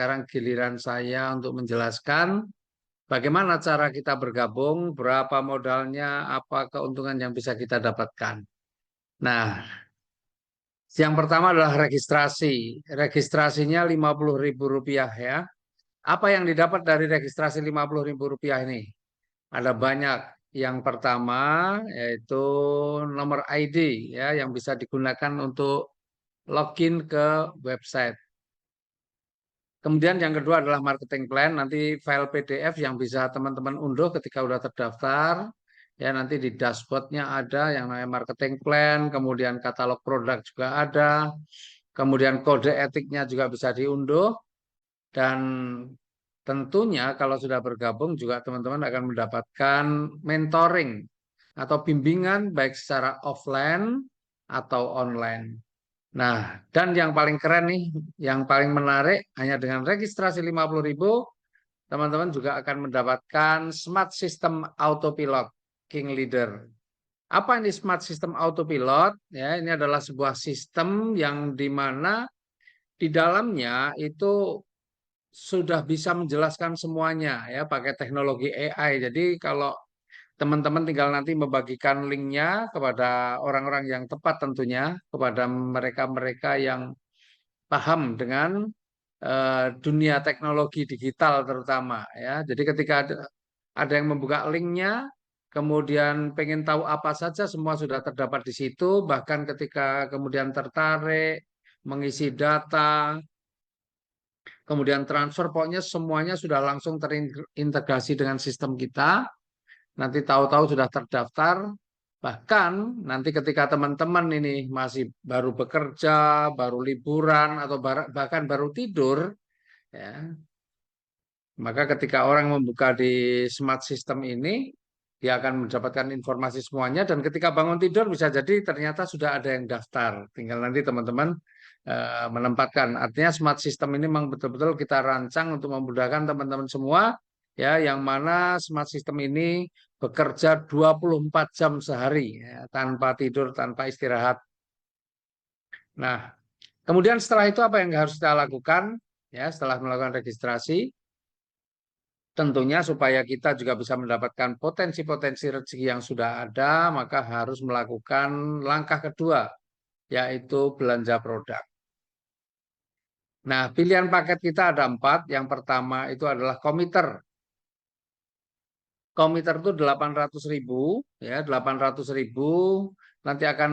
Sekarang giliran saya untuk menjelaskan bagaimana cara kita bergabung, berapa modalnya, apa keuntungan yang bisa kita dapatkan. Nah, yang pertama adalah registrasi. Registrasinya Rp50.000 ya. Apa yang didapat dari registrasi Rp50.000 ini? Ada banyak. Yang pertama yaitu nomor ID ya yang bisa digunakan untuk login ke website. Kemudian yang kedua adalah marketing plan, nanti file PDF yang bisa teman-teman unduh ketika sudah terdaftar. Ya nanti di dashboardnya ada yang namanya marketing plan, kemudian katalog produk juga ada, kemudian kode etiknya juga bisa diunduh, dan tentunya kalau sudah bergabung juga teman-teman akan mendapatkan mentoring atau bimbingan baik secara offline atau online. Nah, dan yang paling keren nih, yang paling menarik, hanya dengan registrasi 50.000, teman-teman juga akan mendapatkan Smart System Autopilot King Leader. Apa ini Smart System Autopilot? Ya, ini adalah sebuah sistem yang dimana di dalamnya itu sudah bisa menjelaskan semuanya ya pakai teknologi AI. Jadi kalau teman-teman tinggal nanti membagikan linknya kepada orang-orang yang tepat tentunya, kepada mereka-mereka yang paham dengan dunia teknologi digital terutama ya. Jadi ketika ada yang membuka linknya, kemudian pengen tahu apa saja semua sudah terdapat di situ. Bahkan ketika kemudian tertarik mengisi data, kemudian transfer, pokoknya semuanya sudah langsung terintegrasi dengan sistem kita. Nanti tahu-tahu sudah terdaftar. Bahkan nanti ketika teman-teman ini masih baru bekerja, baru liburan, atau bahkan baru tidur, ya, maka ketika orang membuka di smart system ini, dia akan mendapatkan informasi semuanya, dan ketika bangun tidur bisa jadi ternyata sudah ada yang daftar. Tinggal nanti teman-teman menempatkan. Artinya smart system ini memang betul-betul kita rancang untuk memudahkan teman-teman semua, ya, yang mana smart system ini bekerja 24 jam sehari, ya, tanpa tidur, tanpa istirahat. Nah, kemudian setelah itu apa yang harus kita lakukan? Ya, setelah melakukan registrasi, tentunya supaya kita juga bisa mendapatkan potensi-potensi rezeki yang sudah ada, maka harus melakukan langkah kedua, yaitu belanja produk. Nah, pilihan paket kita ada 4. Yang pertama itu adalah komiter. Komiter itu 800.000, ya 800.000 nanti akan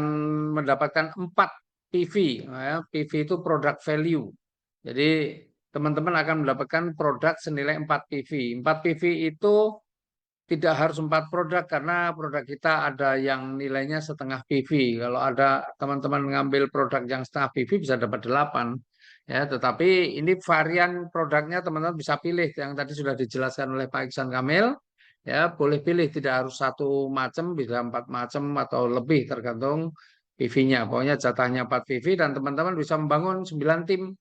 mendapatkan 4 PV. Ya, PV itu product value. Jadi teman-teman akan mendapatkan produk senilai 4 PV. 4 PV itu tidak harus 4 produk karena produk kita ada yang nilainya setengah PV. Kalau ada teman-teman mengambil produk yang setengah PV bisa dapat 8. Ya, tetapi ini varian produknya teman-teman bisa pilih yang tadi sudah dijelaskan oleh Pak Iksan Kamil. Ya, boleh pilih tidak harus satu macam, bisa 4 macam atau lebih tergantung PV-nya. Pokoknya jatahnya 4 PV dan teman-teman bisa membangun 9 tim.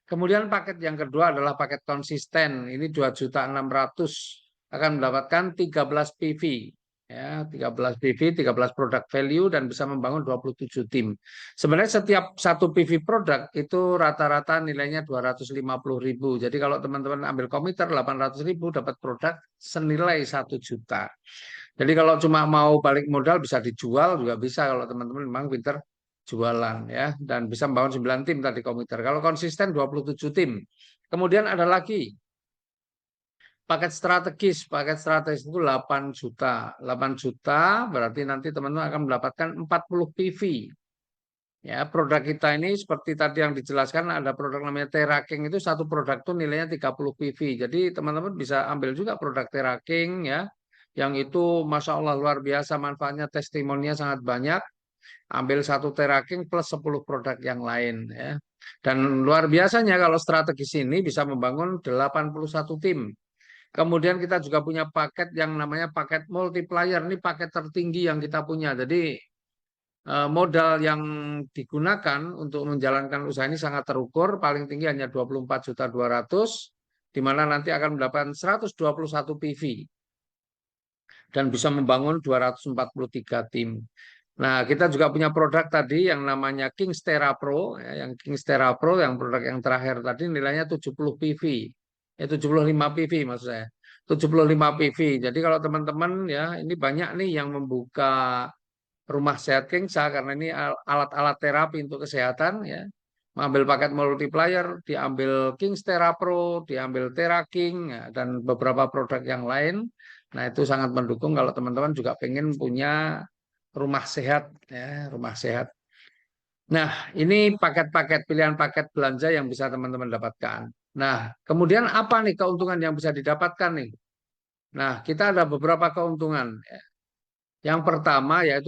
Kemudian paket yang kedua adalah paket konsisten. Ini 2.600.000 akan mendapatkan 13 PV. Ya, 13 PV, 13 product value dan bisa membangun 27 tim. Sebenarnya setiap satu PV produk itu rata-rata nilainya 250.000. Jadi kalau teman-teman ambil komiter 800.000 dapat produk senilai 1 juta. Jadi kalau cuma mau balik modal bisa dijual juga bisa kalau teman-teman memang pinter jualan ya, dan bisa membangun 9 tim tadi komputer. Kalau konsisten 27 tim. Kemudian ada lagi paket strategis. Paket strategis itu 8 juta. 8 juta berarti nanti teman-teman akan mendapatkan 40 PV. Ya, produk kita ini seperti tadi yang dijelaskan ada produk namanya Teraking, itu satu produk itu nilainya 30 PV. Jadi teman-teman bisa ambil juga produk Teraking ya, yang itu Masya Allah luar biasa manfaatnya, testimoninya sangat banyak. Ambil satu Teraking plus 10 produk yang lain ya. Dan luar biasanya kalau strategis ini bisa membangun 81 tim. Kemudian kita juga punya paket yang namanya paket multiplier. Ini paket tertinggi yang kita punya. Jadi modal yang digunakan untuk menjalankan usaha ini sangat terukur. Paling tinggi hanya 24.200.000 di mana nanti akan mendapatkan 121 PV dan bisa membangun 243 tim. Nah, kita juga punya produk tadi yang namanya Kingstera Pro, ya, yang Kingstera Pro, yang produk yang terakhir tadi nilainya 70 PV, ya 75 PV maksud saya, 75 PV. Jadi kalau teman-teman ya, ini banyak nih yang membuka rumah sehat Kingsa karena ini alat-alat terapi untuk kesehatan ya. Mengambil paket multiplier, diambil Kingstera Pro, diambil TeraKing, ya, dan beberapa produk yang lain. Nah, itu sangat mendukung kalau teman-teman juga pengen punya rumah sehat ya, rumah sehat. Nah, ini paket-paket pilihan paket belanja yang bisa teman-teman dapatkan. Nah, kemudian apa nih keuntungan yang bisa didapatkan nih? Nah, kita ada beberapa keuntungan. Yang pertama yaitu